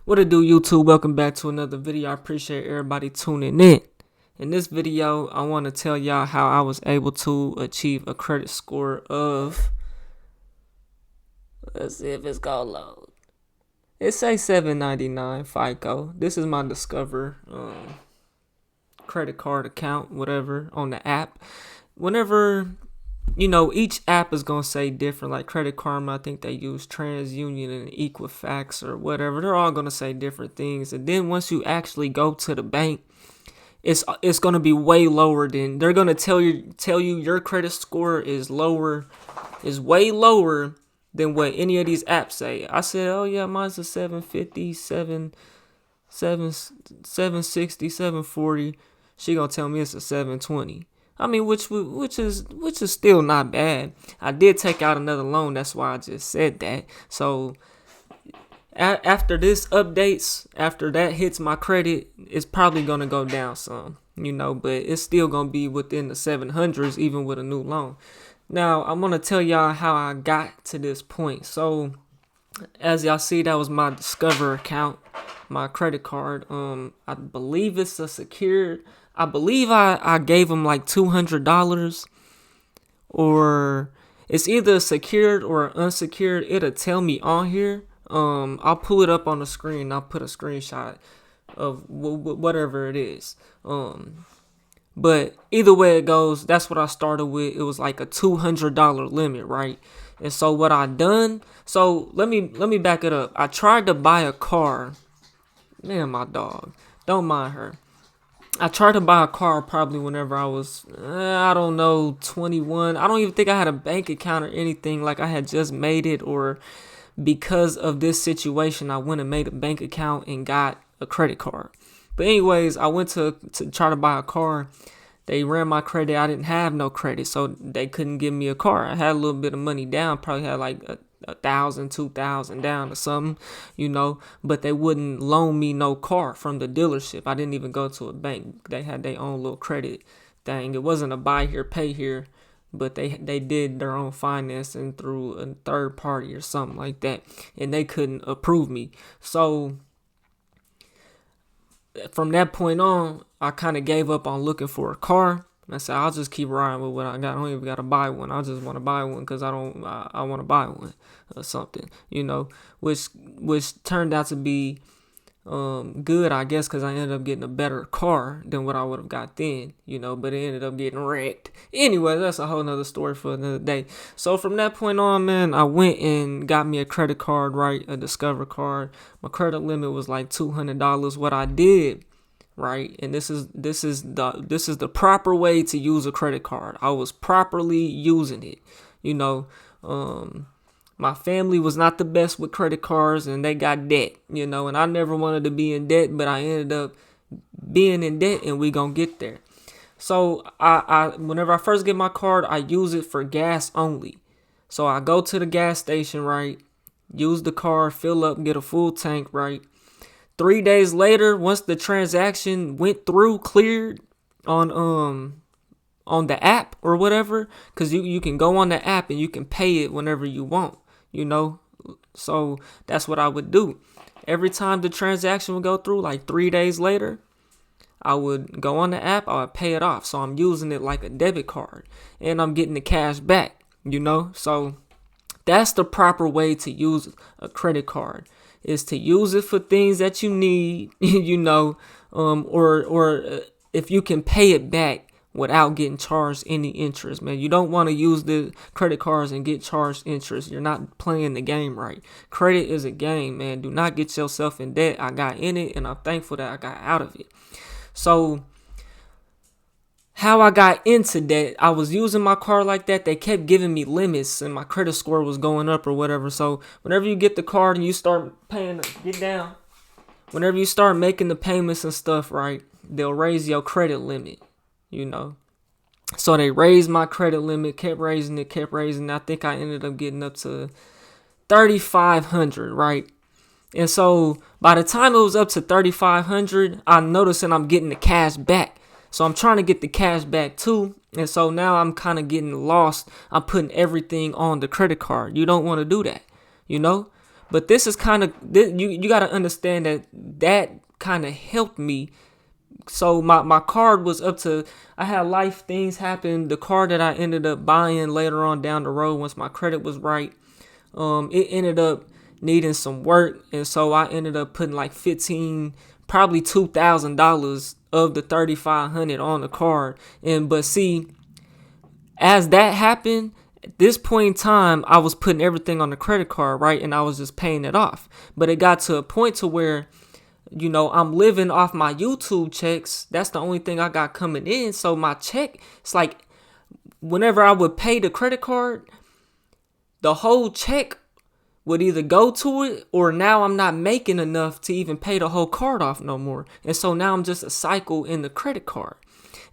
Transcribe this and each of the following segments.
What it do, YouTube? Welcome back to another video. I appreciate everybody tuning in. In this video, I want to tell y'all how I was able to achieve a credit score of, let's see if it's gonna load. It say 799 FICO. This is my Discover credit card account, whatever, on the app. Whenever, each app is going to say different. Like Credit Karma, I think they use TransUnion and Equifax or whatever. They're all going to say different things. And then once you actually go to the bank, it's going to be way lower than they're going to tell you your credit score is way lower than what any of these apps say. I said, oh yeah, mine's a 750, 760, 740. She gonna tell me it's a 720. I mean, which is still not bad. I did take out another loan, that's why I just said that. So after this updates, after that hits my credit, it's probably gonna go down some, but it's still gonna be within the 700s even with a new loan. Now I'm gonna tell y'all how I got to this point. So as y'all see, that was my Discover account, my credit card. I believe it's a secured. I believe I gave them like $200, or it's either secured or unsecured. It'll tell me on here. I'll pull it up on the screen. I'll put a screenshot of whatever it is. But either way it goes, that's what I started with. It was like a $200 limit, right? And so what I done, so let me back it up. I tried to buy a car. Man, my dog. Don't mind her. I tried to buy a car probably whenever I was, 21. I don't even think I had a bank account or anything. Like I had just made it, or because of this situation, I went and made a bank account and got a credit card. But anyways, I went to try to buy a car. They ran my credit. I didn't have no credit, so they couldn't give me a car. I had a little bit of money down, probably had like $1,000, $2,000 down or something, but they wouldn't loan me no car from the dealership. I didn't even go to a bank. They had their own little credit thing. It wasn't a buy here, pay here, but they did their own financing through a third party or something like that, and they couldn't approve me. So from that point on, I kind of gave up on looking for a car. I said, I'll just keep riding with what I got. I don't even got to buy one. I just want to buy one because I want to buy one or something, which turned out to be good, I guess, because I ended up getting a better car than what I would have got then, but it ended up getting wrecked. Anyway, that's a whole nother story for another day. So from that point on, man, I went and got me a credit card, right? A Discover card. My credit limit was like $200. What I did, right, and this is the proper way to use a credit card. I was properly using it. My family was not the best with credit cards, and they got debt, and I never wanted to be in debt, but I ended up being in debt, and we gonna get there. So I whenever I first get my card, I use it for gas only. So I go to the gas station, right, use the card, fill up, get a full tank, right. 3 days later, once the transaction went through, cleared on the app or whatever, because you can go on the app and you can pay it whenever you want, So that's what I would do. Every time the transaction would go through, like 3 days later, I would go on the app, I would pay it off. So I'm using it like a debit card, and I'm getting the cash back, So that's the proper way to use a credit card, is to use it for things that you need, or if you can pay it back without getting charged any interest, man. You don't want to use the credit cards and get charged interest. You're not playing the game right. Credit is a game, man. Do not get yourself in debt. I got in it, and I'm thankful that I got out of it. So how I got into debt, I was using my card like that. They kept giving me limits, and my credit score was going up or whatever. So whenever you get the card and you start paying, get down. Whenever you start making the payments and stuff, right, they'll raise your credit limit, So they raised my credit limit, kept raising it. I think I ended up getting up to 3,500, right? And so by the time it was up to 3,500, I noticed that I'm getting the cash back. So I'm trying to get the cash back too. And so now I'm kind of getting lost. I'm putting everything on the credit card. You don't want to do that, But this is kind of, you got to understand that kind of helped me. So my card was up to, I had life things happen. The car that I ended up buying later on down the road, once my credit was right, it ended up needing some work. And so I ended up putting like probably $2,000 of the $3,500 on the card. But see, as that happened, at this point in time, I was putting everything on the credit card, right? And I was just paying it off. But it got to a point to where, I'm living off my YouTube checks. That's the only thing I got coming in. So my check, it's like whenever I would pay the credit card, the whole check would either go to it, or now I'm not making enough to even pay the whole card off no more. And so now I'm just a cycle in the credit card.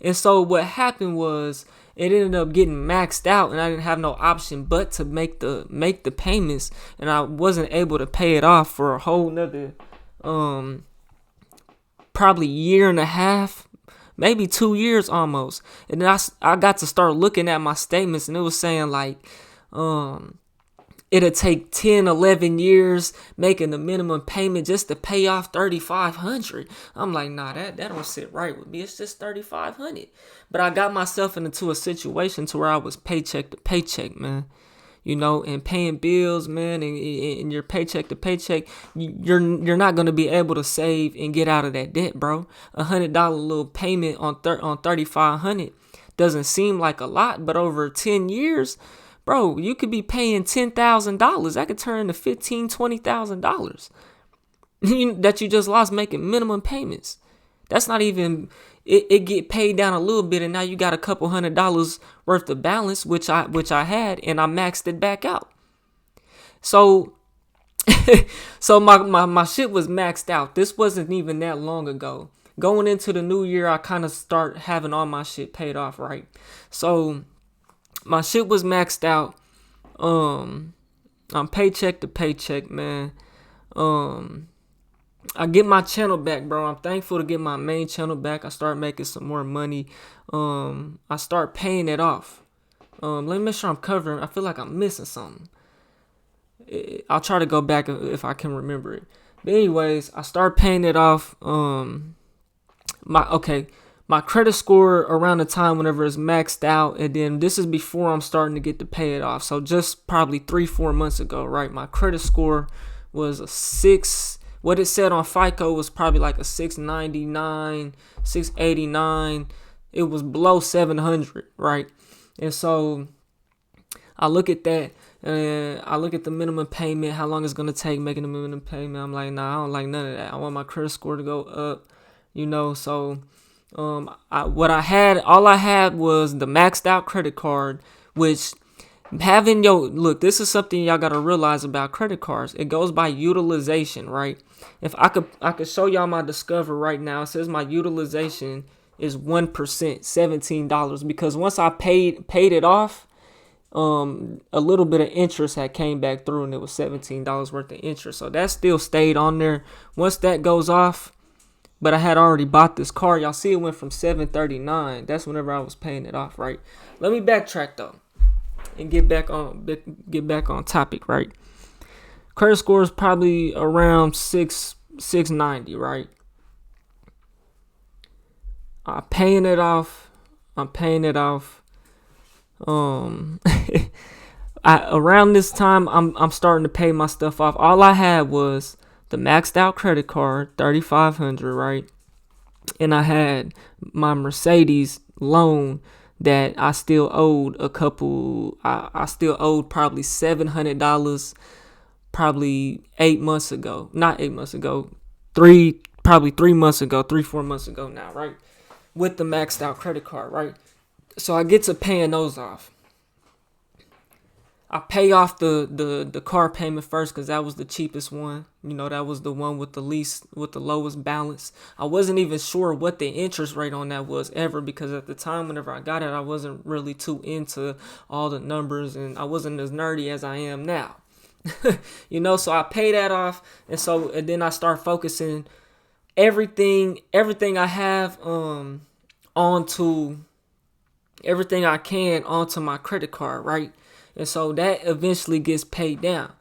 And so what happened was, it ended up getting maxed out, and I didn't have no option but to make the payments, and I wasn't able to pay it off for a whole nother probably year and a half, maybe 2 years almost. And then I got to start looking at my statements, and it was saying like it'll take 10, 11 years making the minimum payment just to pay off $3,500. I'm like, nah, that don't sit right with me. It's just $3,500. But I got myself into a situation to where I was paycheck to paycheck, man. And paying bills, man, and your paycheck to paycheck, you're not gonna be able to save and get out of that debt, bro. $100 little payment on $3,500 doesn't seem like a lot, but over 10 years, bro, you could be paying $10,000. That could turn into $15,000, $20,000 that you just lost making minimum payments. That's not even, it get paid down a little bit, and now you got a couple $100 worth of balance, which I had, and I maxed it back out. So so my shit was maxed out. This wasn't even that long ago. Going into the new year, I kind of start having all my shit paid off, right? So my shit was maxed out. I'm paycheck to paycheck, man. I get my channel back, bro. I'm thankful to get my main channel back. I start making some more money. I start paying it off. Let me make sure I'm covering. I feel like I'm missing something. I'll try to go back if I can remember it. But anyways, I start paying it off. My credit score around the time whenever it's maxed out, and then this is before I'm starting to get to pay it off. So just probably 3-4 months ago, right? My credit score was a 6. What it said on FICO was probably like a 699, 689. It was below 700, right? And so I look at that, and I look at the minimum payment, how long it's going to take making the minimum payment. I'm like, nah, I don't like none of that. I want my credit score to go up, so all I had was the maxed out credit card, which this is something y'all gotta realize about credit cards. It goes by utilization, right? If I could show y'all my Discover right now. It says my utilization is 1%, $17, because once I paid it off, a little bit of interest had came back through, and it was $17 worth of interest. So that still stayed on there. Once that goes off, but I had already bought this car. Y'all see it went from $739. That's whenever I was paying it off, right? Let me backtrack though, and get back on topic, right? Credit score is probably around 690, right? I'm paying it off. Around this time, I'm starting to pay my stuff off. All I had was the maxed out credit card, $3,500, right? And I had my Mercedes loan that I still owed I still owed probably $700, probably 8 months ago. Not 8 months ago, 3 months ago, 3-4 months ago now, right? With the maxed out credit card, right? So I get to paying those off. I pay off the car payment first, because that was the cheapest one. That was the one with the lowest balance. I wasn't even sure what the interest rate on that was ever, because at the time whenever I got it, I wasn't really too into all the numbers, and I wasn't as nerdy as I am now. So I pay that off, and then I start focusing everything I have onto everything I can onto my credit card, right? And so that eventually gets paid down.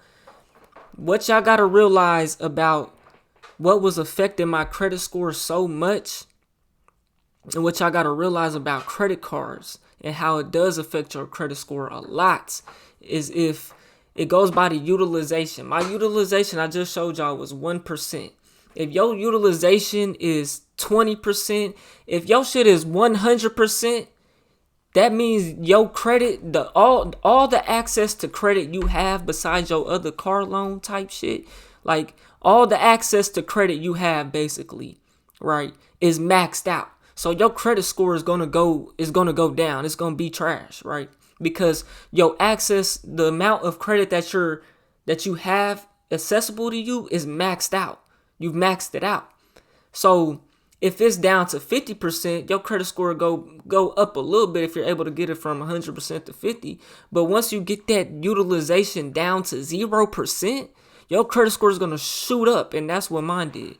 what y'all gotta realize about what was affecting my credit score so much, and what y'all gotta realize about credit cards and how it does affect your credit score a lot, is if it goes by the utilization. My utilization I just showed y'all was 1%. If your utilization is 20%, if your shit is 100%, that means your credit, all the access to credit you have besides your other car loan type shit, like all the access to credit you have basically, right, is maxed out. So your credit score is gonna go down. It's gonna be trash, right? Because your access, the amount of credit that you have accessible to you is maxed out. You've maxed it out. So if it's down to 50%, your credit score go up a little bit if you're able to get it from 100% to 50. But once you get that utilization down to 0%, your credit score is gonna shoot up, and that's what mine did.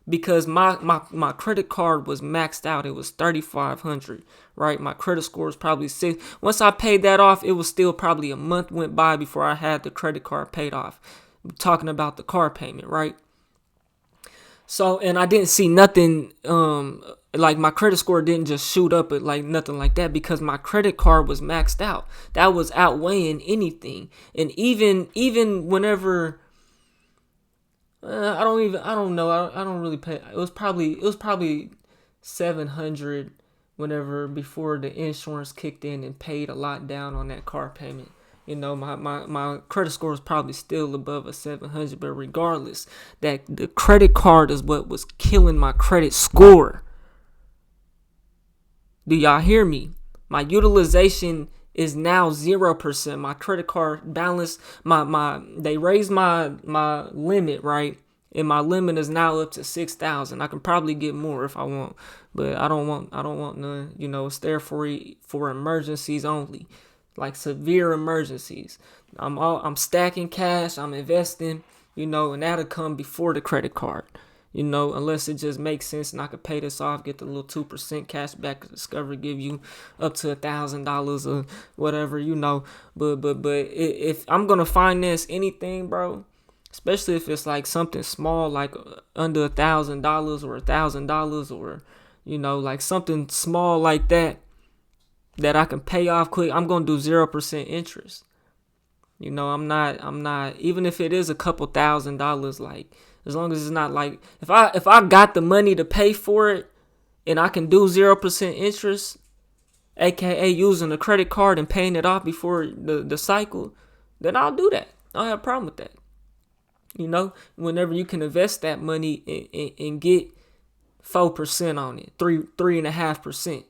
Because my credit card was maxed out. It was 3,500, right? My credit score was probably 6. Once I paid that off, it was still probably a month went by before I had the credit card paid off. I'm talking about the car payment, right? So, and I didn't see nothing, like my credit score didn't just shoot up at like nothing like that, because my credit card was maxed out. That was outweighing anything. And even whenever, I don't know. I don't really pay. It was probably 700 whenever, before the insurance kicked in and paid a lot down on that car payment. You know, my credit score is probably still above a 700, but regardless, that the credit card is what was killing my credit score. Do y'all hear me? My utilization is now 0%. My credit card balance, they raised my limit, right? And my limit is now up to 6,000. I can probably get more if I want, but I don't want none. You know, it's there for emergencies only, like severe emergencies. I'm stacking cash, I'm investing, you know, and that'll come before the credit card. You know, unless it just makes sense and I could pay this off, get the little 2% cash back Discover give you up to $1,000 or whatever, you know. But if I'm gonna finance anything, bro, especially if it's like something small, like under $1,000 or $1,000, or you know, like something small like that I can pay off quick, I'm gonna do 0% interest. You know, I'm not even if it is a couple $1,000, like, as long as it's not like, if I got the money to pay for it and I can do 0% interest, aka using a credit card and paying it off before the cycle, then I'll do that. I don't have a problem with that. You know, whenever you can invest that money and get 4% on it, 3.5%.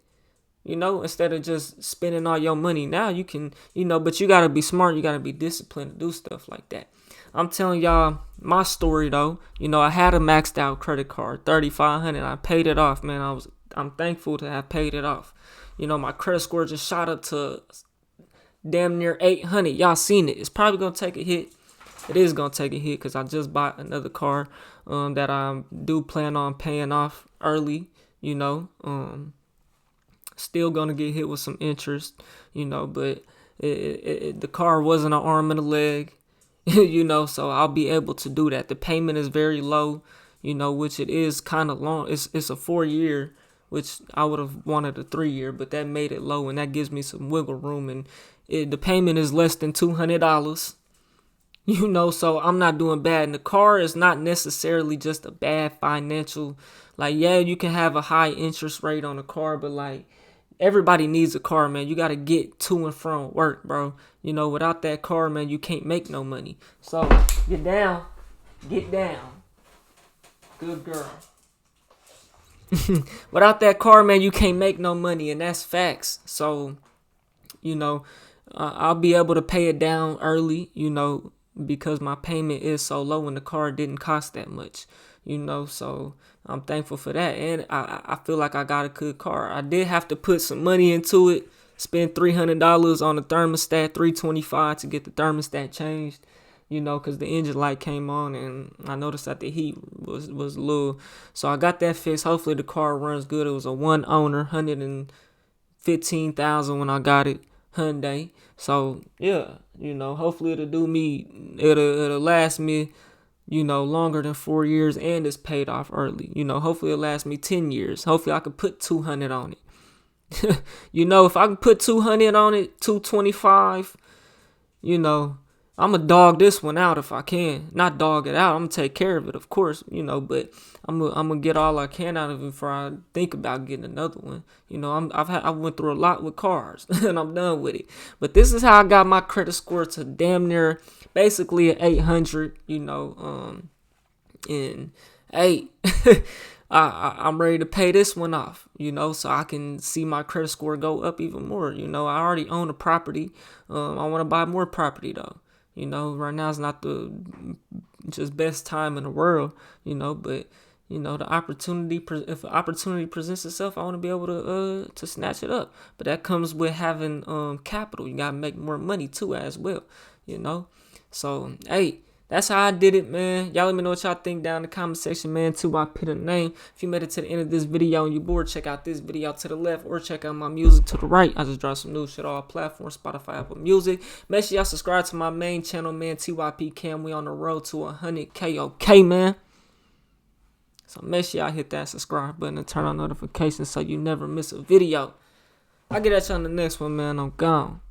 You know, instead of just spending all your money. Now you can, you know, but you gotta be smart. You gotta be disciplined to do stuff like that. I'm telling y'all my story though. You know, I had a maxed out credit card, 3,500. I paid it off, man. I'm thankful to have paid it off. You know, my credit score just shot up to damn near 800. Y'all seen it. It's probably gonna take a hit. It is gonna take a hit because I just bought another car that I do plan on paying off early. You know, still gonna get hit with some interest. You know, but the car wasn't an arm and a leg. You know, so I'll be able to do that. The payment is very low, you know, which it is kind of long. It's a 4-year, which I would have wanted a 3-year, but that made it low, and that gives me some wiggle room. And the payment is less than $200, you know, so I'm not doing bad. And the car is not necessarily just a bad financial, like, yeah, you can have a high interest rate on a car, but like, everybody needs a car, man. You got to get to and from work, bro. You know, without that car, man, you can't make no money. So, get down. Get down. Good girl. Without that car, man, you can't make no money, and that's facts. So, you know, I'll be able to pay it down early, you know, because my payment is so low and the car didn't cost that much, you know, so I'm thankful for that. And I feel like I got a good car. I did have to put some money into it, spend $300 on the thermostat, $325 to get the thermostat changed, you know, because the engine light came on and I noticed that the heat was low. So I got that fixed. Hopefully the car runs good. It was a one owner, $115,000 when I got it, Hyundai. So yeah, You know, hopefully it'll last me, longer than 4 years, and it's paid off early. Hopefully it'll last me 10 years. Hopefully I could put 200 on it. If I can put 200 on it, 225, I'm going to dog this one out if I can. Not dog it out. I'm going to take care of it, of course, but I'm going to get all I can out of it before I think about getting another one. I went through a lot with cars and I'm done with it. But this is how I got my credit score to damn near basically an 800, and hey, I'm ready to pay this one off, so I can see my credit score go up even more. I already own a property. I want to buy more property though. Right now is not the just best time in the world, but the opportunity, if an opportunity presents itself, I want to be able to snatch it up. But that comes with having capital. You got to make more money too as well, So, hey, that's how I did it, man. Y'all let me know what y'all think down in the comment section, man. I put a name. If you made it to the end of this video and you're bored, check out this video to the left or check out my music to the right. I just dropped some new shit on all platforms, Spotify, Apple Music. Make sure y'all subscribe to my main channel, man, TYP Cam. We on the road to 100K, okay, man? So make sure y'all hit that subscribe button and turn on notifications so you never miss a video. I'll get at you on the next one, man. I'm gone.